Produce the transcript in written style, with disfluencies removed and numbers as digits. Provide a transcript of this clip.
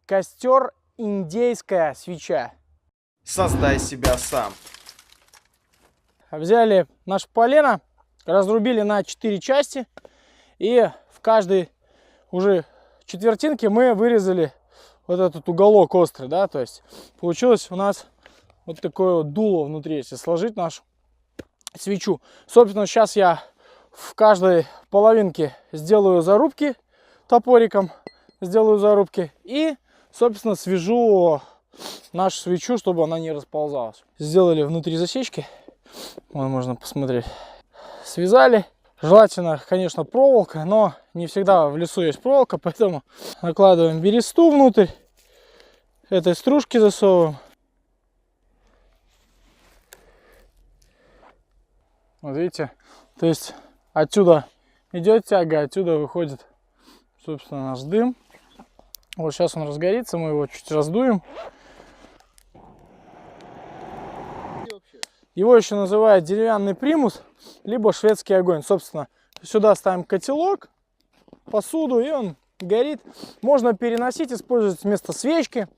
Костер индейская свеча. Создай себя сам. Взяли наше полено, разрубили на 4 части. И в каждой уже четвертинке мы вырезали вот этот уголок острый, да, то есть получилось у нас вот такое вот дуло внутри, если сложить нашу свечу. Собственно, сейчас я в каждой половинке сделаю зарубки топориком, и, собственно, свяжу нашу свечу, чтобы она не расползалась. Сделали внутри засечки, вон можно посмотреть, связали. Желательно, конечно, проволока, но не всегда в лесу есть проволока, поэтому накладываем бересту внутрь, этой стружки засовываем. Вот видите, то есть отсюда идет тяга, отсюда выходит, собственно, наш дым. Вот сейчас он разгорится, мы его чуть раздуем. Его еще называют деревянный примус, либо шведский огонь. Собственно, сюда ставим котелок, посуду, и он горит. Можно переносить, использовать вместо свечки.